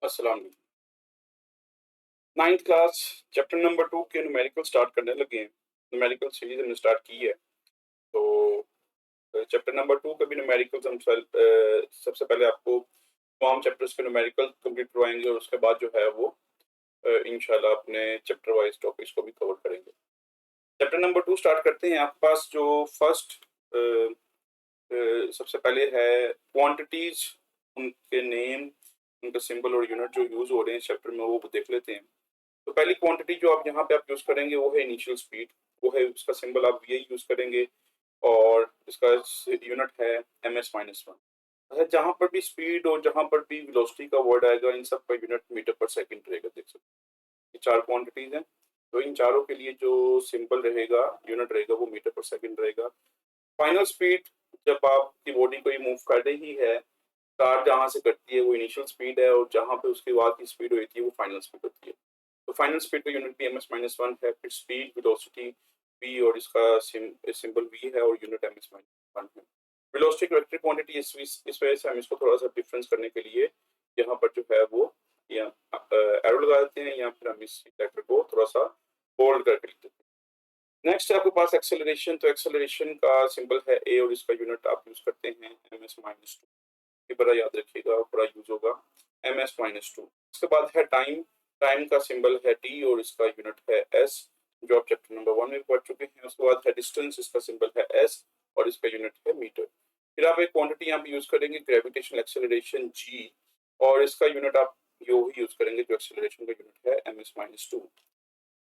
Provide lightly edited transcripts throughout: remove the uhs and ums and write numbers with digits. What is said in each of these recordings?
अस्सलाम वालेकुम। 9th class chapter number 2 के न्यूमेरिकल स्टार्ट करने लगे हैं। न्यूमेरिकल सीरीज हमने स्टार्ट की है। तो चैप्टर नंबर 2 के भी न्यूमेरिकल्स सबसे पहले आपको तमाम चैप्टर्स के न्यूमेरिकल कंप्लीट करवाएंगे और उसके बाद जो है वो इंशाल्लाह अपने चैप्टर वाइज टॉपिक्स को भी कवर करेंगे। चैप्टर नंबर 2 स्टार्ट करते हैं। आपके पास जो फर्स्ट सबसे पहले है क्वांटिटीज, उनके नेम, उनका सिंबल और यूनिट जो यूज हो रहे हैं इस चैप्टर में वो देख लेते हैं। तो पहली क्वांटिटी जो आप यहाँ पे आप यूज करेंगे वो है इनिशियल स्पीड। वो है उसका सिंबल आप वी यूज करेंगे और इसका यूनिट है ms-1। अच्छा, जहां पर भी स्पीड और जहां पर भी वेलोसिटी का वर्ड आएगा इन सब का यूनिट मीटर पर सेकंड रहेगा। देख सकते हैं ये चार क्वांटिटीज हैं। तो इन चारों के लिए जो सिंबल रहेगा, यूनिट रहेगा, वो मीटर पर सेकंड रहेगा। फाइनल स्पीड जब आपकी बॉडी को ये मूव कर रही है, कार जहां से करती है वो इनिशियल स्पीड है और जहां पे उसके बाद की स्पीड होती है वो फाइनल स्पीड होती है। तो फाइनल स्पीड का यूनिट भी ms-1 है। फिर स्पीड, वेलोसिटी v और इसका सिंबल v है और यूनिट ms-1 है। वेलोसिटी वेक्टर क्वांटिटी इस वजह से हम इसको थोड़ा सा डिफरेंस करने के लिए यहाँ पर जो है वो एरो लगा देते हैं या फिर हम इस वेक्टर को थोड़ा सा बोल्ड करके लिख देते हैं। नेक्स्ट है आपके पास एक्सेलरेशन। तो एक्सेलरेशन का सिंबल है a और इसका यूनिट आप यूज करते हैं ms-2। ये बड़ा याद रखिएगा, बड़ा यूज होगा ms-2। इसके बाद है टाइम। टाइम का सिंबल है t और इसका यूनिट है s, जो आप चैप्टर नंबर 1 में पढ़ चुके हैं। उसके बाद है डिस्टेंस, इसका सिंबल है s और इसका यूनिट है मीटर। फिर आप एक क्वांटिटी यहाँ पे यूज करेंगे ग्रेविटेशनल एक्सेलरेशन g और इसका यूनिट आप यो ही यूज करेंगे जो एक्सेलरेशन का यूनिट है ms-2।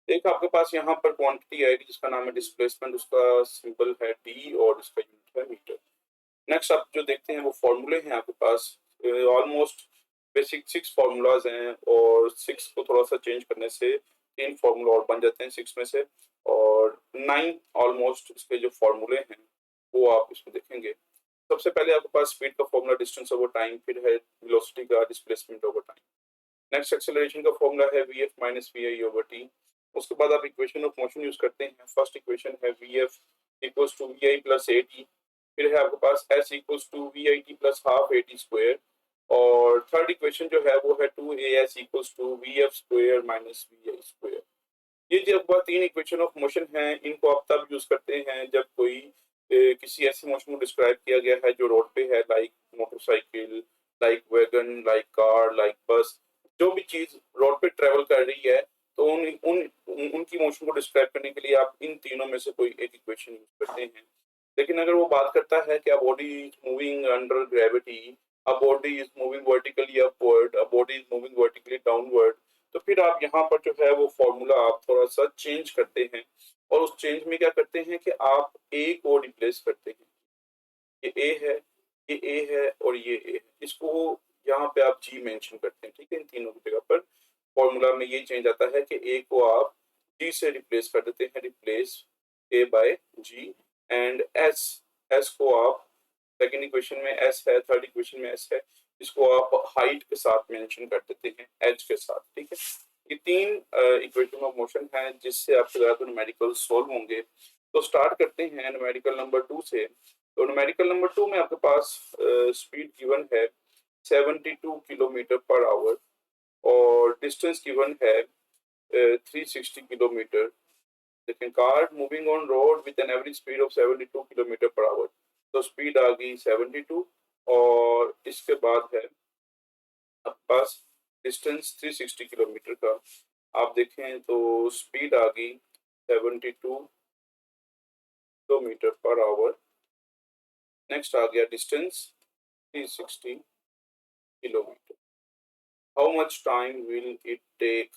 एक आपके पास यहाँ पर क्वांटिटी आएगी जिसका नाम है डिस्प्लेसमेंट, उसका सिंबल है d और इसका यूनिट है मीटर। नेक्स्ट आप जो देखते हैं वो फॉर्मूले हैं आपके पास। ऑलमोस्ट बेसिक 6 फार्मूलाज हैं और 6 को थोड़ा सा चेंज करने से 3 फार्मूला और बन जाते हैं 6 में से, और 9 ऑलमोस्ट इसके जो फार्मूले हैं वो आप इसमें देखेंगे। सबसे पहले आपके पास स्पीड का फॉर्मूला डिस्टेंस ओवर टाइम, फिर है वेलोसिटी का displacement over time. Next acceleration का फॉर्मूला है vf minus vi over t। उसके बाद आप इक्वेशन ऑफ मोशन यूज करते हैं। फर्स्ट इक्वेशन है vf equals to vi plus at। फिर है आपके पास s equals to vit plus half at square. और थर्ड इक्वेशन जो है वो है 2as equals to vf square minus vi square. ये जो आपके पास तीन इक्वेशन ऑफ मोशन हैं इनको आप तब यूज करते हैं जब कोई किसी ऐसे मोशन को डिस्क्राइब किया गया है जो रोड पे है, like motorcycle, like wagon, like car, like बस। जो भी चीज रोड पे ट्रेवल कर रही है तो उन उन उनकी मोशन को डिस्क्राइब करने के लिए आप इन तीनों में से कोई एक इक्वेशन यूज करते हैं। लेकिन अगर वो बात करता है कि a body is moving under gravity, a body is moving vertically upward, a body is moving vertically downward, तो फिर आप यहाँ पर जो है वो फॉर्मूला आप थोड़ा सा चेंज करते हैं। और उस चेंज में क्या करते हैं कि आप ए को रिप्लेस करते हैं। ये ए है, ये ए है और ये ए है। इसको यहाँ पे आप जी मेंशन करते हैं। ठीक है, इन तीनों की जगह पर फॉर्मूला में ये चेंज आता है कि ए को आप जी से रिप्लेस कर देते हैं, replace A by G. And S, S को आप सेकेंड इक्वेशन में एस है, थर्ड इक्वेशन में एस है, इसको आप हाइट के साथ मेंशन कर देते हैं, एच के साथ। ठीक है, ये तीन इक्वेशन ऑफ मोशन है जिससे आपके ज़्यादा न्यूमेरिकल सॉल्व होंगे। तो स्टार्ट करते हैं न्यूमेरिकल नंबर 2 से। तो न्यूमेरिकल नंबर 2 में आपके पास स्पीड गिवन है 72 किलोमीटर पर आवर और डिस्टेंस गिवन है 360 किलोमीटर। लेकिन car moving on road with an average speed of 72 kilometre per our. तो स्पीड आ गई 72 और इसके बाद है आपके पास डिस्टेंस 360 किलोमीटर का। आप देखें तो स्पीड आ गई 72 किलोमीटर पर आवर। नेक्स्ट आ गया distance 360 kilometre. How much time will it take,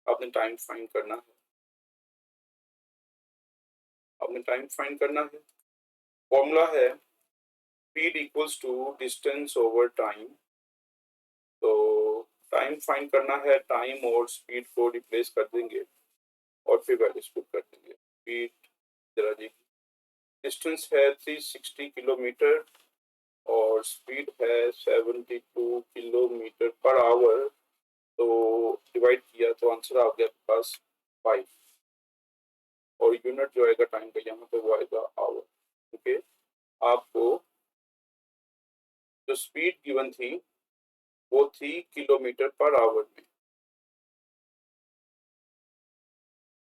आपने टाइम फाइंड करना है। आपने टाइम फाइंड करना है। फॉर्मूला है speed equals to distance over time. तो टाइम फाइंड करना है, टाइम और स्पीड को रिप्लेस कर देंगे और फिर वैल्यूज पुट कर देंगे। स्पीड जरा जी, डिस्टेंस है 360 किलोमीटर और स्पीड है 72 किलोमीटर पर आवर। तो डिवाइड किया तो आंसर आ गया आपके पास 5 और यूनिट जो आएगा टाइम का यहाँ पे वो आएगा आवर। ओके, आपको जो स्पीड गिवन थी वो थी किलोमीटर पर आवर में।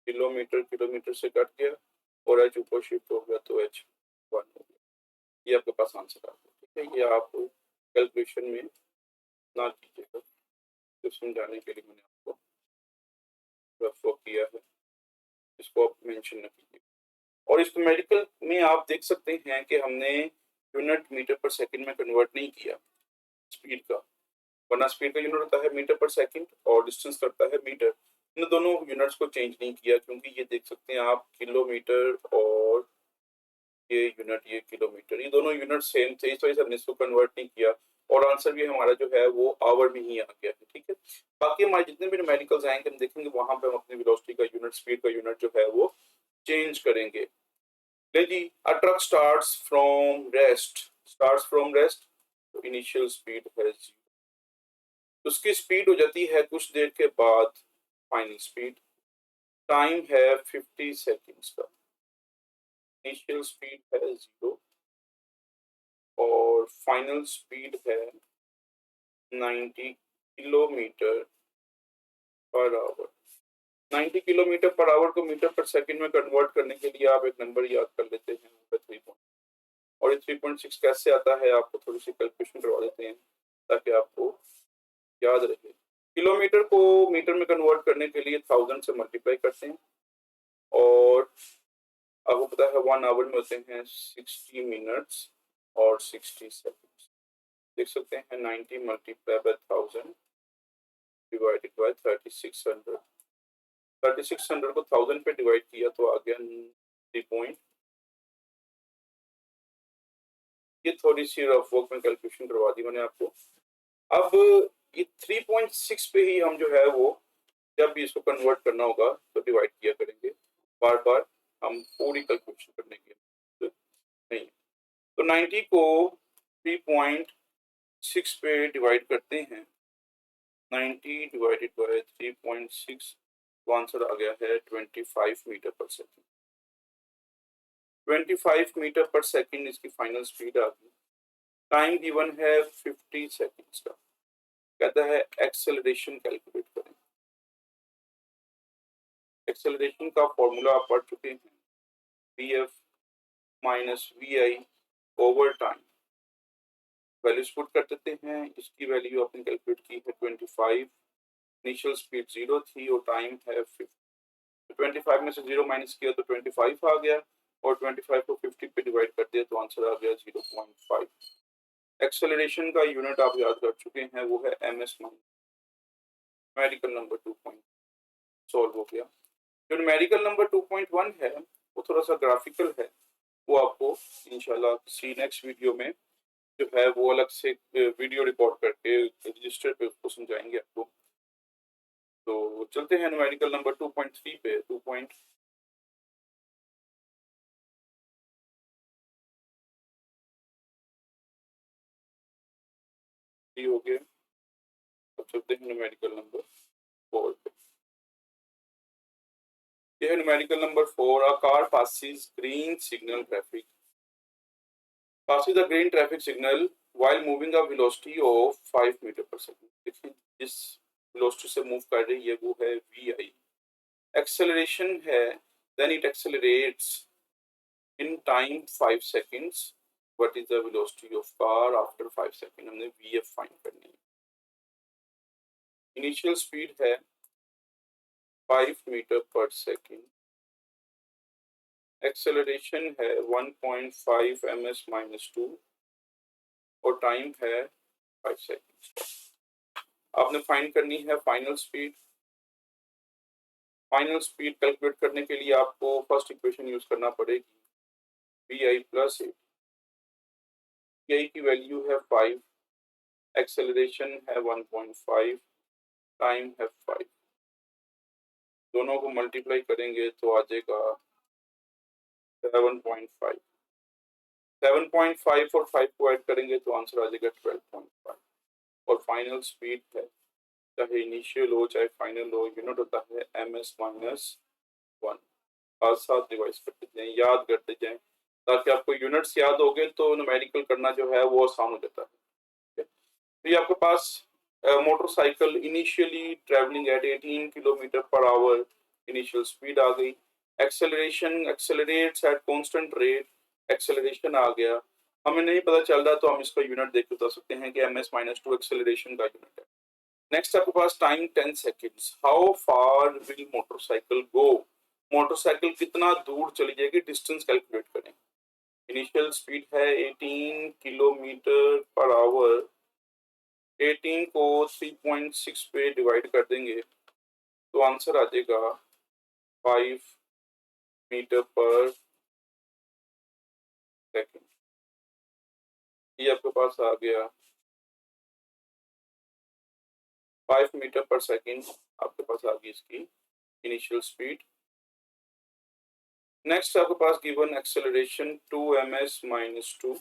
किलोमीटर से कट गया और एच ऊपर शिफ्ट हो गया तो एच 1 हो गया। ये आपके पास आंसर आ गया। ठीक है, ये आप कैलकुलेशन में ना कीजिएगा, तो समझाने के लिए मैंने आपको रफ किया है, इसको आप मेंशन न कीजिए। और इस मेडिकल में आप देख सकते हैं कि हमने यूनिट मीटर पर सेकंड में कन्वर्ट नहीं किया स्पीड का, वरना स्पीड का यूनिट होता है मीटर पर सेकंड और डिस्टेंस करता है मीटर। इन दोनों यूनिट्स को चेंज नहीं किया, क्योंकि ये देख सकते हैं आप किलोमीटर और ये किलोमीटर, ये दोनों यूनिट सेम थे, इस वजह से हमने इसको कन्वर्ट नहीं किया और आंसर भी हमारा जो है वो आवर में ही आ गया है। ठीक है, बाकी हमारे जितने भी न्यूमेरिकल्स आएंगे हम देखेंगे वहां पे हम अपनी वेलोसिटी का यूनिट, स्पीड का यूनिट जो है वो चेंज करेंगे। जी, अ ट्रक स्टार्ट्स फ्रॉम रेस्ट, तो इनिशियल स्पीड है 0, उसकी स्पीड हो जाती है कुछ देर के बाद फाइनल स्पीड, टाइम है 50 सेकेंड्स का, इनिशियल स्पीड है 0 और फाइनल स्पीड है 90 kilometre per our. 90 kilometre per our को मीटर पर सेकंड में कन्वर्ट करने के लिए आप एक नंबर याद कर लेते हैं 3 और ये 3.6 कैसे आता है आपको थोड़ी सी कैलकुलेशन करवा देते हैं ताकि आपको याद रहे। किलोमीटर को मीटर में कन्वर्ट करने के लिए 1000 से मल्टीप्लाई करते हैं और आपको पता है 1 आवर में होते हैं 60 मिनट्स और 60 सेकंड्स। देख सकते हैं 90 मल्टीप्लाई बाय 1000 डिवाइडेड बाय 3600, 3600 को 1000 पे डिवाइड किया तो आ गया 3 पॉइंट। ये थोड़ी सी रफ वर्क में कैलकुलेशन करवा दी मैंने आपको। अब ये 3.6 पे ही हम जो है वो जब भी इसको कन्वर्ट करना होगा तो डिवाइड किया करेंगे, बार बार हम पूरी कैलकुलेशन करने की नहीं। तो 90 को 3.6 पे डिवाइड करते हैं, 90 डिवाइडेड बाय 3.6, तो आंसर आ गया है 25 मीटर पर सेकंड। 25 मीटर पर सेकंड इसकी फाइनल स्पीड आ गई। टाइम गिवन है 50 सेकंड्स का, कहता है एक्सेलरेशन कैलकुलेट करें। एक्सेलरेशन का फॉर्मूला आप पढ़ चुके हैं, vf minus vi over time. Values put कर देते हैं, इसकी वैल्यू आपने कैलकुलेट की है 25, इनिशियल स्पीड 0 थी और टाइम है 50। 25 में से 0 माइनस किया तो 25 आ गया और 25 को 50 पे डिवाइड कर दिया तो आंसर आ गया 0.5। एक्सेलरेशन का यूनिट आप याद कर चुके हैं, वो है ms minus. Numerical number 2 solve हो गया। जो न्यूमेरिकल नंबर 2.1 है वो थोड़ा सा ग्राफिकल है, वो आपको इंशाल्लाह किसी नेक्स्ट वीडियो में जो है वो अलग से वीडियो रिकॉर्ड करके रजिस्टर पे उसको समझाएंगे आपको। तो चलते हैं न्यूमेरिकल नंबर 2.3 पे। 2.3 हो गए। अब चलते हैं न्यूमेरिकल नंबर 4 पे। यह है numerical number 4। A car passes green signal traffic, passes the green traffic signal while moving a velocity of 5 metre पर सेकंड। देखिए जिस वेलोसिटी से मूव कर रही है वो है vi। एक्सेलरेशन है, then it accelerates in time 5 seconds. What is the velocity of car after 5 seconds? हमने vf फाइंड करनी है। इनिशियल स्पीड है 5 मीटर पर सेकंड, एक्सेलरेशन है 1.5 ms माइनस 2 और टाइम है 5 सेकंड्स। आपने फाइंड करनी है final speed. Final speed calculate करने के लिए आपको फर्स्ट इक्वेशन यूज करना पड़ेगी, vi प्लस 8। vi की वैल्यू है 5, एक्सेलरेशन है 1.5, टाइम है 5। दोनों को मल्टीप्लाई करेंगे तो आ जाएगा 7.5। 7.5 और 5 को ऐड करेंगे तो आंसर आ जाएगा 12.5। और फाइनल स्पीड है, चाहे इनिशियल हो चाहे फाइनल हो, यूनिट होता है ms माइनस 1। साथ साथ रिवाइज करते जाएं, याद करते जाएं, ताकि आपको यूनिट्स याद हो गए तो न्यूमेरिकल करना जो है वो आसान हो जाता है। तो ये आपके पास motorcycle initially travelling at 18 kilometre per hour, initial speed आ गई। Acceleration accelerates at constant rate, acceleration आ गया। हमें नहीं पता चल रहा तो हम इसका यूनिट देख के बता सकते हैं कि ms-2 एक्सेलरेशन का यूनिट है। नेक्स्ट आपके पास time 10 seconds, how far will motorcycle go, motorcycle कितना दूर चली जाएगी, डिस्टेंस कैलकुलेट करें। इनिशियल स्पीड है 18 किलोमीटर पर आवर, 18 को 3.6 पे डिवाइड कर देंगे तो आंसर आ जाएगा 5 मीटर पर सेकेंड। ये आपके पास आ गया 5 मीटर पर सेकेंड, आपके पास आ गई इसकी इनिशियल स्पीड। नेक्स्ट आपके पास गिवन एक्सेलरेशन 2ms-2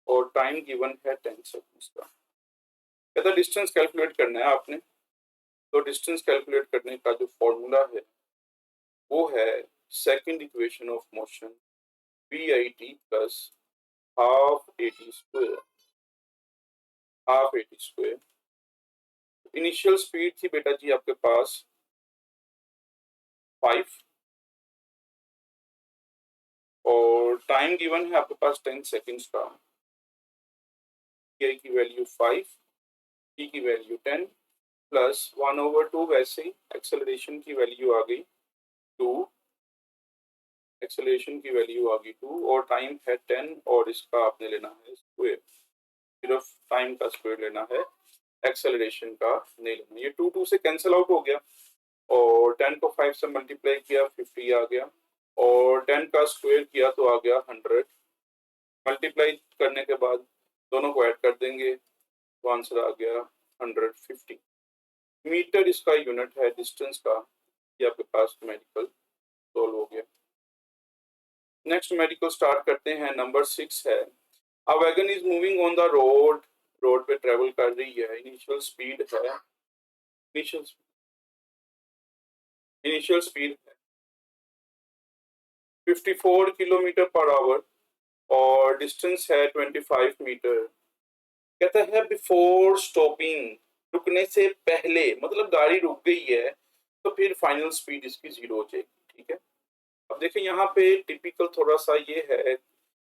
और टाइम गिवन है 10 सेकेंड्स का। कहता डिस्टेंस कैलकुलेट करना है आपने, तो डिस्टेंस कैलकुलेट करने का जो फॉर्मूला है वो है second equation of motion VIT plus half AT square, half AT square. Initial speed थी बेटा जी आपके पास 5 और टाइम गिवन है आपके पास 10 सेकेंड्स का। की वैल्यू 5, की वैल्यू 10 प्लस 1/2, वैसे ही एक्सेलरेशन की वैल्यू आ गई 2, एक्सेलरेशन की वैल्यू आ गई 2 और टाइम है 10 और इसका आपने लेना है स्क्वायर, सिर्फ टाइम का स्क्वायर लेना है, एक्सेलरेशन का नहीं लेना। ये 2 से कैंसिल आउट हो गया और 10 को 5 से मल्टीप्लाई किया 50 आ गया और 10 का स्क्वायर किया तो आ गया 100। मल्टीप्लाई करने के बाद दोनों को ऐड कर देंगे तो आंसर आ गया 150 मीटर, इसका यूनिट है डिस्टेंस का। ये आपके पास मेडिकल सोल्व हो गया। नेक्स्ट मेडिकल स्टार्ट करते हैं। नंबर 6 है, a wagon is moving on the road, road पे ट्रेवल कर रही है। इनिशियल स्पीड है, इनिशियल स्पीड है 54 किलोमीटर पर आवर और डिस्टेंस है 25 मीटर। कहता है बिफोर स्टॉपिंग, रुकने से पहले, मतलब गाड़ी रुक गई है तो फिर फाइनल स्पीड इसकी 0 हो जाएगी। ठीक है, अब देखिए यहाँ पे टिपिकल थोड़ा सा ये है,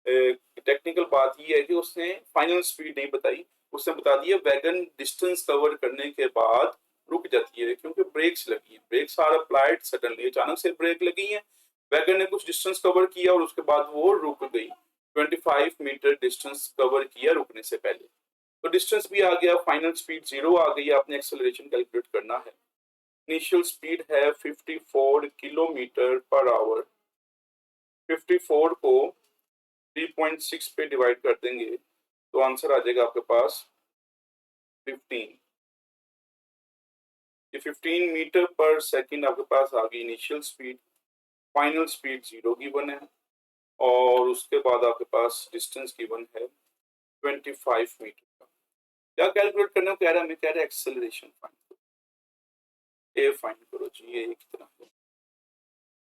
टेक्निकल बात ये है कि उसने फाइनल स्पीड नहीं बताई, उसने बता दिया वैगन डिस्टेंस कवर करने के बाद रुक जाती है क्योंकि ब्रेक्स लगी है। ब्रेक्स आर अप्लाइड सडनली, अचानक से ब्रेक लगी है, वैगन ने कुछ डिस्टेंस कवर किया और उसके बाद वो रुक गई। 25 मीटर डिस्टेंस कवर किया रुकने से पहले, तो डिस्टेंस भी आ गया, फाइनल स्पीड 0 आ गई। आपने एक्सेलरेशन कैलकुलेट करना है। इनिशियल स्पीड है 54 किलोमीटर पर आवर, 54 को 3.6 पे डिवाइड कर देंगे तो आंसर आ जाएगा आपके पास 15। ये 15 मीटर पर सेकंड आपके पास आ गई initial speed, final speed 0 given है और उसके बाद आपके पास डिस्टेंस गिवन है 25 मीटर का। क्या कैलकुलेट करने को कह रहा है, हमें कह रहा है एक्सेलरेशन फाइंड करो, ए फाइंड करो जी, ये कितना है,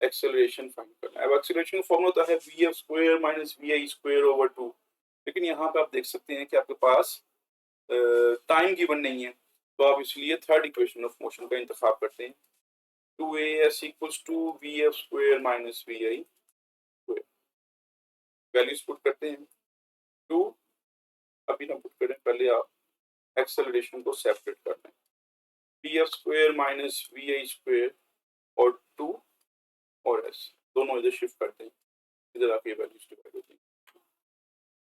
एक्सेलरेशन फाइंड करना है। अब एक्सेलरेशन का फॉर्मूला होता है vf square minus vi square over 2, लेकिन यहाँ पे आप देख सकते हैं कि आपके पास टाइम गिवन नहीं है, तो आप इसलिए थर्ड इक्वेशन ऑफ मोशन का इंतखाब करते हैं। 2as equals to vf square minus vi square, values put करते हैं। 2 अभी ना पुट करें, पहले आप एक्सेलरेशन को सेपरेट कर लें, vf square minus vi square और 2 और s दोनों इधर शिफ्ट करते हैं, इधर आके वैल्यूज डिवाइड होती है।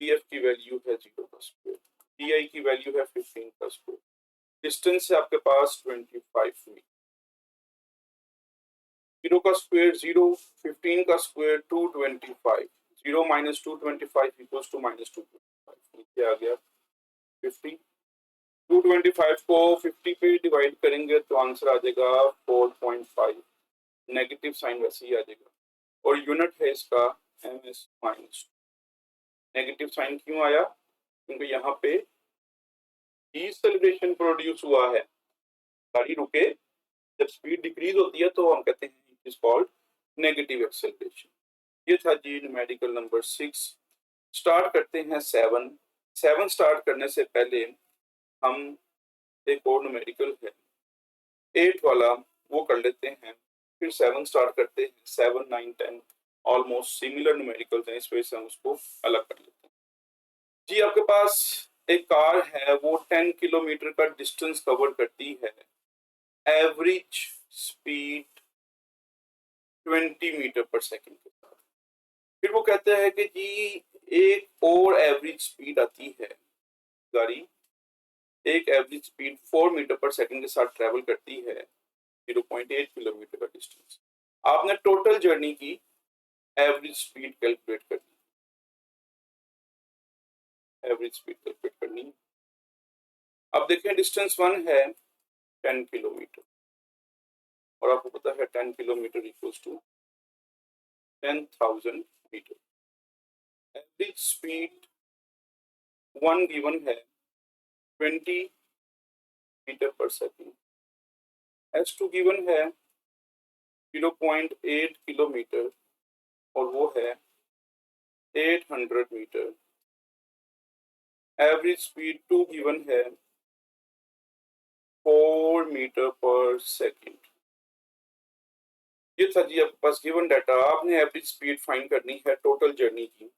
pf की वैल्यू है 0 का स्क्वायर, pi की वैल्यू है 15 का स्क्वायर, डिस्टेंस है आपके पास 25 मीटर। 0 का स्क्वायर 0, 15 का square 225, 0 minus 225 equals to minus 225, नीचे आ गया 50। 225 को 50 पे डिवाइड करेंगे तो आंसर आ जाएगा 4.5, नेगेटिव साइन वैसे ही आ जाएगा और यूनिट है इसका ms-2। नेगेटिव साइन क्यों आया, क्योंकि यहाँ पे डिसेलेरेशन प्रोड्यूस हुआ है, गाड़ी रुके, जब स्पीड डिक्रीज होती है तो हम कहते हैं it is called negative acceleration. ये था जी न्यूमेरिकल नंबर 6। स्टार्ट करते हैं 7 स्टार्ट करने से पहले हम एक और न्यूमेरिकल है 8 वाला, वो कर लेते हैं, फिर 7 स्टार्ट करते हैं, 7 9 10 ऑलमोस्ट सिमिलर न्यूमेरिकल्स हैं, इस वजह से हम उसको अलग कर लेते हैं। जी आपके पास एक कार है, वो 10 किलोमीटर का डिस्टेंस कवर करती है, एवरेज स्पीड 20 मीटर पर सेकंड के साथ। फिर वो कहते हैं कि जी एक और एवरेज स्पीड आती है, गाड़ी एक एवरेज स्पीड 4 मीटर पर सेकंड के साथ ट्रेवल करती है 0.8 किलोमीटर का डिस्टेंस। आपने टोटल जर्नी की एवरेज स्पीड कैलकुलेट करनी, एवरेज स्पीड कैलकुलेट करनी। अब देखें डिस्टेंस 1 है 10 किलोमीटर और आपको पता है 10 kilometre equals to 10,000 metre. Average speed 1 given है 20 मीटर पर सेकंड, S2 गिवन है 0.8 किलोमीटर और वो है 800 मीटर। एवरेज स्पीड 2 गिवन है 4 मीटर पर सेकंड। ये था जी आपके पास गिवन डाटा। आपने एवरेज स्पीड फाइंड करनी है टोटल जर्नी की।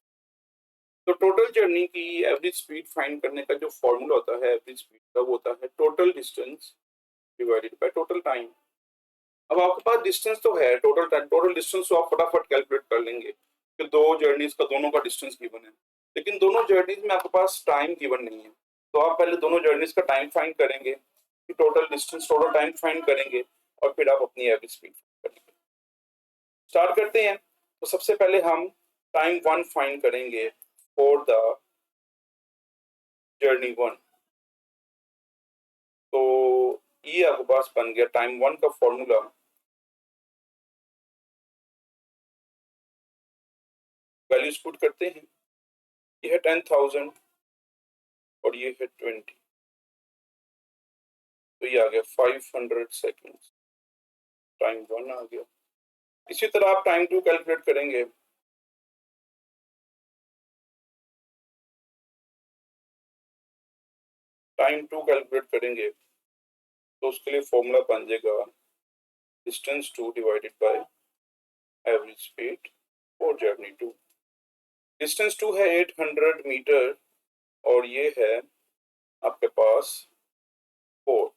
तो टोटल जर्नी की एवरेज स्पीड फाइंड करने का जो फॉर्मूला होता है एवरेज स्पीड का, वो होता है total distance divided by total time. अब आपके पास डिस्टेंस तो है, टोटल डिस्टेंस तो आप फटाफट कैलकुलेट कर लेंगे कि दो जर्नीज का दोनों का डिस्टेंस गिवन है, लेकिन दोनों जर्नीज में आपके पास टाइम गिवन नहीं है। तो आप पहले दोनों जर्नीज का टाइम फाइंड करेंगे, फिर total distance total time find करेंगे और फिर आप अपनी एवरेज स्पीड करेंगे। स्टार्ट करते हैं। तो सबसे पहले हम टाइम 1 फाइंड करेंगे फॉर द जर्नी 1। तो ये आपके पास बन गया टाइम 1 का फॉर्मूला। वैल्यूज पुट करते हैं, ये है 10,000 और ये है 20, तो ये आ गया 500 सेकेंड्स। टाइम 1 आ गया। इसी तरह आप टाइम 2 कैलकुलेट करेंगे। टाइम 2 कैलकुलेट करेंगे तो उसके लिए फॉर्मूला बन जाएगा distance 2 divided by average speed for journey 2। Distance 2 है 800 मीटर और ये है आपके पास 4,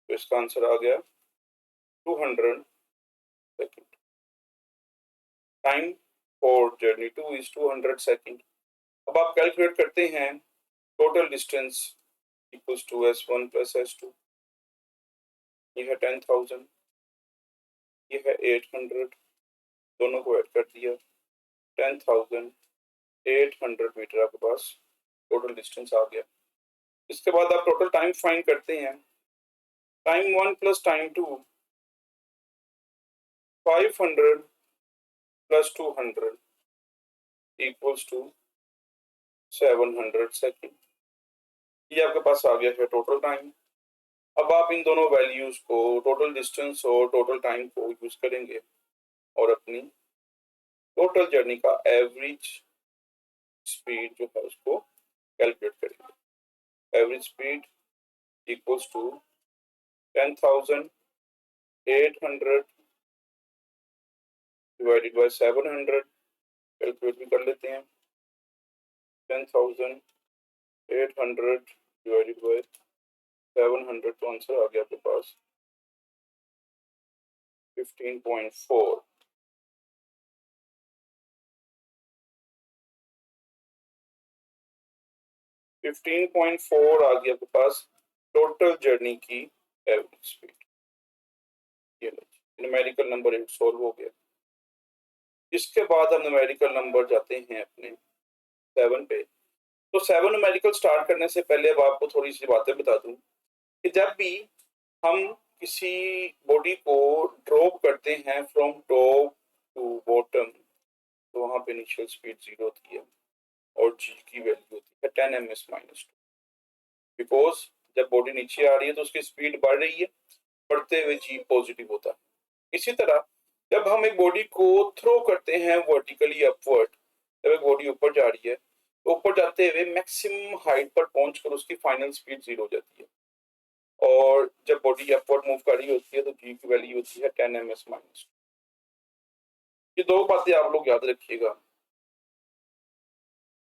तो इसका आंसर आ गया 200 second. Time for journey 2 is 200 second. अब आप कैलकुलेट करते हैं total distance equals to S1 plus S2। ये है 10,000, ये है 800, दोनों को ऐड कर दिया, 10,800 मीटर आपके पास टोटल डिस्टेंस आ गया। इसके बाद आप टोटल टाइम फाइंड करते हैं। Time 1 plus time 2, 500 plus 200 equals to 700 second. ये आपके पास आ गया है टोटल टाइम। अब आप इन दोनों वैल्यूज को, टोटल डिस्टेंस और टोटल टाइम को यूज करेंगे और अपनी टोटल जर्नी का एवरेज स्पीड जो है उसको कैलकुलेट करेंगे। Average speed equals to 10,800 divided by 700। Calculate भी कर लेते हैं। 10,800 डिवाइडेड बाय 700, तो आंसर आ गया आपके पास 15.4। 15.4 आ गया आपके पास टोटल जर्नी की एवरेज स्पीड। ये न्यूमेरिकल नंबर 8 सॉल्व हो गया। इसके बाद हम न्यूमेरिकल नंबर जाते हैं अपने 7 पे। तो 7 न्यूमेरिकल स्टार्ट करने से पहले अब आपको थोड़ी सी बातें बता दूं कि जब भी हम किसी बॉडी को ड्रॉप करते हैं फ्रॉम टॉप टू बॉटम, तो वहां पे इनिशियल स्पीड 0 होती है और जी की वैल्यू होती है 10 ms-2। बिकॉज जब बॉडी नीचे आ रही है तो उसकी स्पीड बढ़ रही है, बढ़ते हुए जी पॉजिटिव होता है। इसी तरह जब हम एक बॉडी को थ्रो करते हैं वर्टिकली अपवर्ड, जब एक बॉडी ऊपर जा रही है तो ऊपर जाते हुए मैक्सिमम हाइट पर पहुंचकर उसकी फाइनल स्पीड 0 हो जाती है और जब बॉडी अपवर्ड मूव कर रही होती है तो जी की वैल्यू होती है 10 ms माइनस। ये दो बातें आप लोग याद रखिएगा,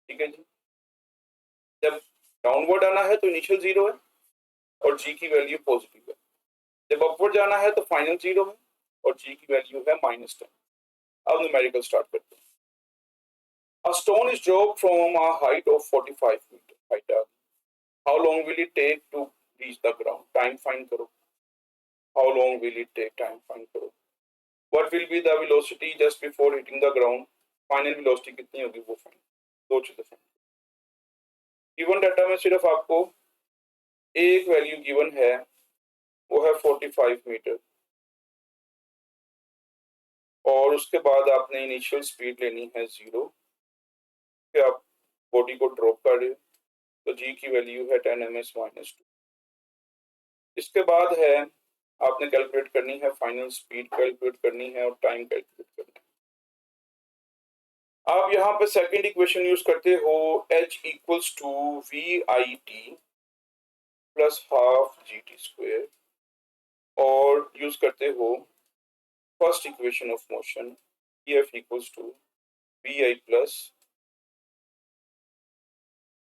ठीक है जी। जब डाउनवर्ड आना है तो इनिशियल जीरो है और जी की वैल्यू पॉजिटिव है। जब अपवर्ड जाना है तो फाइनल जीरो है और जी की वैल्यू है -10। अब न्यूमेरिकल स्टार्ट करते हैं। A stone is dropped from a height of 45 meter. Height आ गई। How long will it take to reach the ground? Time find करो। How long will it take? Time find करो। What will be the velocity just before hitting the ground? Final velocity कितनी होगी वो find. दो चीजें find. Given data में सिर्फ आपको एक वैल्यू गिवन है, वो है 45 मीटर, और उसके बाद आपने इनिशियल स्पीड लेनी है 0। फिर आप बॉडी को ड्रॉप कर रहे हो तो जी की वैल्यू है 10 ms माइनस 2। इसके बाद है आपने कैलकुलेट करनी है फाइनल स्पीड कैलकुलेट करनी है और टाइम कैलकुलेट करना है। आप यहाँ पे सेकंड इक्वेशन यूज करते हो h equals to we I T plus half ji T square, और यूज करते हो first equation of motion F equals to we I plus,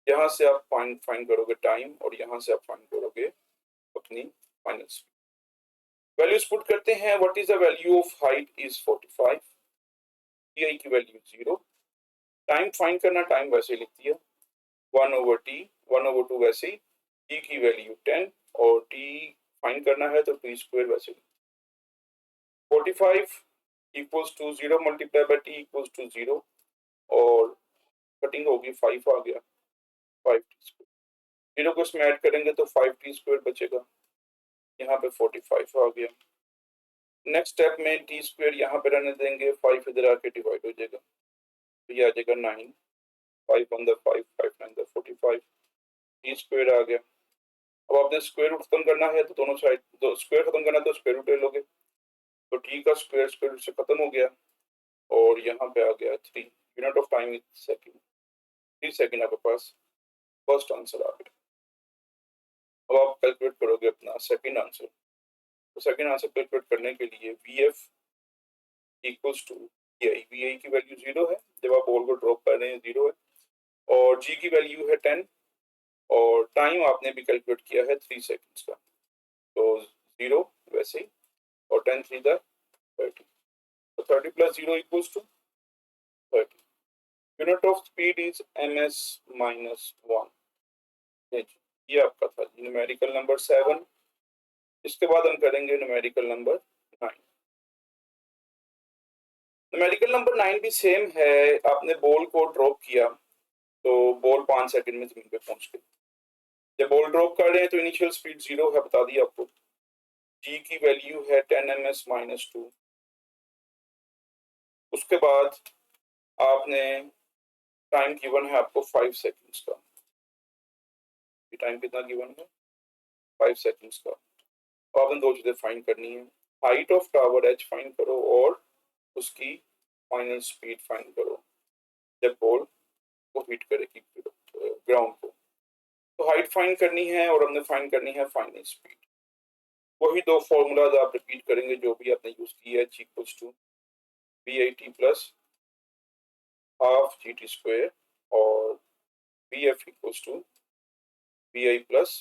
यहाँ से आप फाइंड करोगे टाइम और यहाँ से आप फाइंड करोगे अपनी फाइनल स्पीड। वैल्यूज पुट करते हैं। What is the value of height is 45, v i की वैल्यू 0, टाइम फाइंड करना, टाइम वैसे लिख दिया 1/t, 1/2 वैसे ही, t की वैल्यू 10 और t फाइंड करना है तो t स्क्वायर वैसे ही। 45 equals to 0 multiply by t equals to 0 और कटिंग होगी 5 आ गया 5t स्क्वायर। 0 को इसमें ऐड करेंगे तो 5t स्क्वायर बचेगा, यहाँ पे 45 आ गया। नेक्स्ट स्टेप में टी स्क्वायर यहाँ पे रहने देंगे, 5 इधर आके डिवाइड हो जाएगा तो ये आ जाएगा 9, 5 अंदर 5, 5 अंदर 45, टी स्क्वायर आ गया। अब आपने स्क्वायर रूट खत्म करना है तो दोनों साइड दो स्क्वायर खत्म करना है तो स्क्वायर रूट ले लोगे, तो टी का स्क्वायर स्क्वायर रूट से खत्म हो गया और यहाँ पे आ गया 3। Unit of time is second, 3 second आपके पास फर्स्ट आंसर आ गया। अब आप कैलकुलेट करोगे अपना सेकंड आंसर। तो सेकंड आंसर कैलकुलेट करने के लिए v f equals to we i की वैल्यू 0 है, जब आप बॉल को ड्रॉप कर रहे हैं 0 है, और जी की वैल्यू है 10 और टाइम आपने भी कैलकुलेट किया है 3 सेकंड्स का, तो 0 वैसे ही और 10 3 द 30, तो 30 plus 0 equals to 30। Unit of speed is ms minus 1। ये आपका था न्यूमेरिकल नंबर 7। इसके बाद हम करेंगे न्यूमेरिकल नंबर 9। न्यूमेरिकल नंबर 9 भी सेम है। आपने बॉल को ड्रॉप किया तो बॉल 5 सेकंड में जमीन पे पहुंच गई। जब बॉल ड्रॉप कर रहे हैं तो इनिशियल स्पीड 0 है, बता दिया आपको। जी की वैल्यू है 10 ms माइनस 2। उसके बाद आपने टाइम गिवन है आपको 5 सेकंड्स का। टाइम कितना गिवन है 5 सेकंड्स का। तो आपने दो चीजें फाइंड करनी है, height of tower H find करो और उसकी फाइनल स्पीड फाइंड करो जब बॉल को हिट करेगी ग्राउंड को। तो हाइट फाइंड करनी है और हमने फाइंड करनी है फाइनल स्पीड। वही दो फॉर्मूलाज आप रिपीट करेंगे जो भी आपने यूज किया है, h equals to we I T plus half G T square और v f equals to we I plus.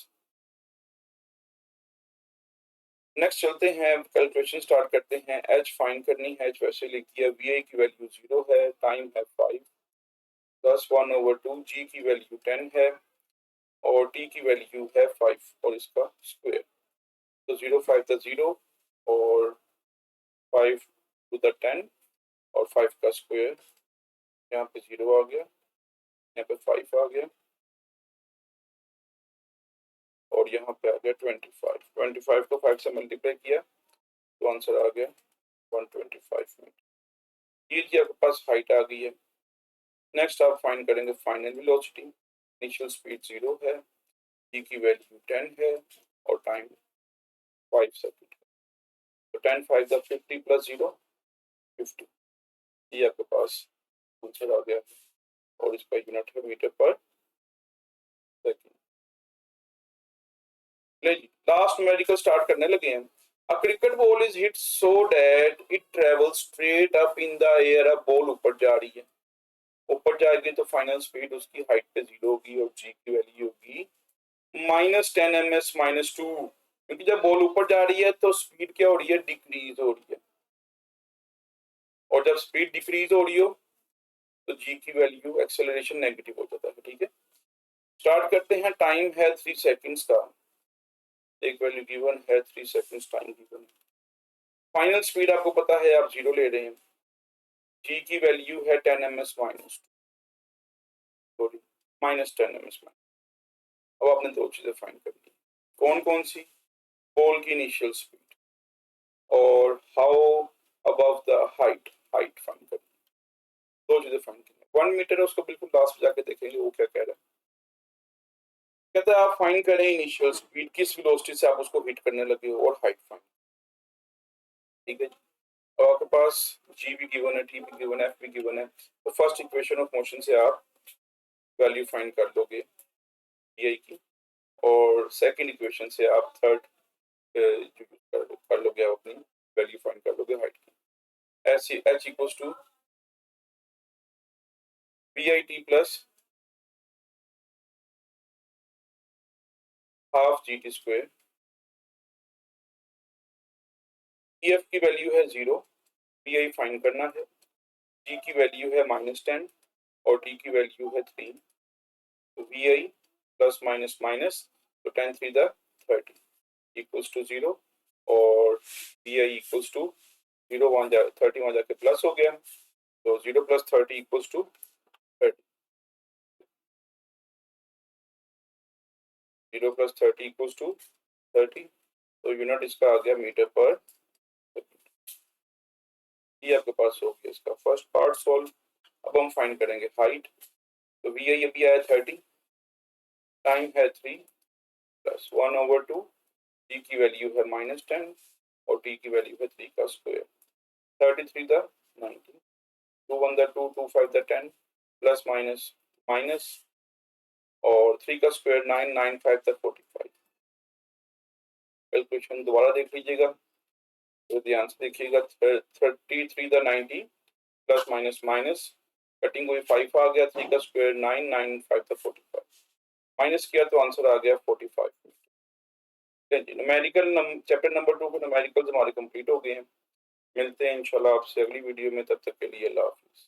Next चलते हैं, कैलकुलेशन स्टार्ट करते हैं। h फाइंड करनी है, h वैसे लिख दिया, वी आई की वैल्यू 0 है, टाइम है 5 प्लस 1/2, जी की वैल्यू 10 है और t की वैल्यू है 5 और इसका स्क्वायर, तो 0 5 द 0 और 5 टू द 10 और 5 का स्क्वायर, यहाँ पे 0 आ गया, यहाँ पे 5 आ गया और यहाँ पे आ गया 25। 25 को 5 से मल्टीप्लाई किया तो आंसर आ गया 125 मीटर। ये जी आपके पास हाइट आ गई है। नेक्स्ट आप फाइंड करेंगे फाइनल वेलोसिटी। इनिशियल स्पीड 0 है, जी की वैल्यू 10 है और टाइम 5 सेकंड। तो 10 5 द 50 प्लस 0 50। ये आपके पास आंसर आ गया और इसका यूनिट है मीटर पर सेकंड। लास्ट न्यूमेरिकल स्टार्ट करने लगे हैं। A cricket ball is hit so that it travels straight up in the air. अब बॉल ऊपर जा रही है, ऊपर जाएगी तो फाइनल स्पीड उसकी हाइट पे 0 होगी और जी की वैल्यू होगी -10 ms -2, क्योंकि जब बॉल ऊपर जा रही है तो स्पीड क्या हो रही है, डिक्रीज हो रही है, और जब स्पीड डिक्रीज हो रही हो तो जी की वैल्यू एक्सेलरेशन नेगेटिव हो जाता है। ठीक है, स्टार्ट करते हैं। टाइम है 3 सेकंड्स का, एक वैल्यू गिवन है 3 seconds time given. Final speed आपको पता है, आप 0 ले रहे हैं। जी की वैल्यू है 10 ms सॉरी -10 ms। अब आपने दो चीजें फाइंड कर ली, कौन कौन सी, बॉल की इनिशियल स्पीड और how above the height, height find कर, दो चीजें फाइंड की। 1 मीटर है, उसको बिल्कुल लास्ट में जाके देखेंगे वो क्या कह रहा है। कहता है आप फाइंड करें इनिशियल स्पीड, किस वेलोसिटी से आप उसको हिट करने लगे हो, और हाइट फाइंड। ठीक है जी, और आपके पास जी भी गिवन है, टी भी गिवन है, एफ भी गिवन है, तो फर्स्ट इक्वेशन ऑफ मोशन से आप वैल्यू फाइंड कर लोगे पी आई की, और सेकंड इक्वेशन से आप थर्ड कर लोगे, आप अपनी वैल्यू फाइंड कर लोगे हाइट की। H equals to P I T plus half G T square. P F की वैल्यू है 0, पी आई फाइंड करना है, जी की वैल्यू है -10 और टी की वैल्यू है 3, तो वी आई प्लस माइनस माइनस, तो 10 3 द 30 इक्वल्स टू 0, और वी आई इक्वल्स टू 0 30 वहां जाके प्लस हो गया, तो 0 plus 30 equals to 30, 0 plus 30 equals to 30, तो यूनिट इसका आ गया मीटर पर सेकंड। ये आपके पास हो गया इसका फर्स्ट पार्ट सॉल्व। अब हम फाइंड करेंगे हाइट, तो वी आई अभी आया 30, टाइम है 3 प्लस 1/2, जी की वैल्यू है -10 और टी की वैल्यू है 3 का square, 33 the 19, 2 1 the 2, 2 5 the 10, plus minus minus, और 3 का स्क्वायर 9, 9 5 द 45। कैलकुलेशन दोबारा देख लीजिएगा, तो ध्यान से देखिएगा, 33 the 90 plus minus minus, cutting हुई 5 आ गया, 3 का स्क्वायर 9, 9 5 द 45, माइनस किया तो आंसर आ गया 45। न्यूमेरिकल चैप्टर नंबर 2 के न्यूमेरिकल्स हमारे कंप्लीट हो गए हैं। मिलते हैं इंशाल्लाह आपसे अगली वीडियो में, तब तक के लिए अल्लाह हाफिज़।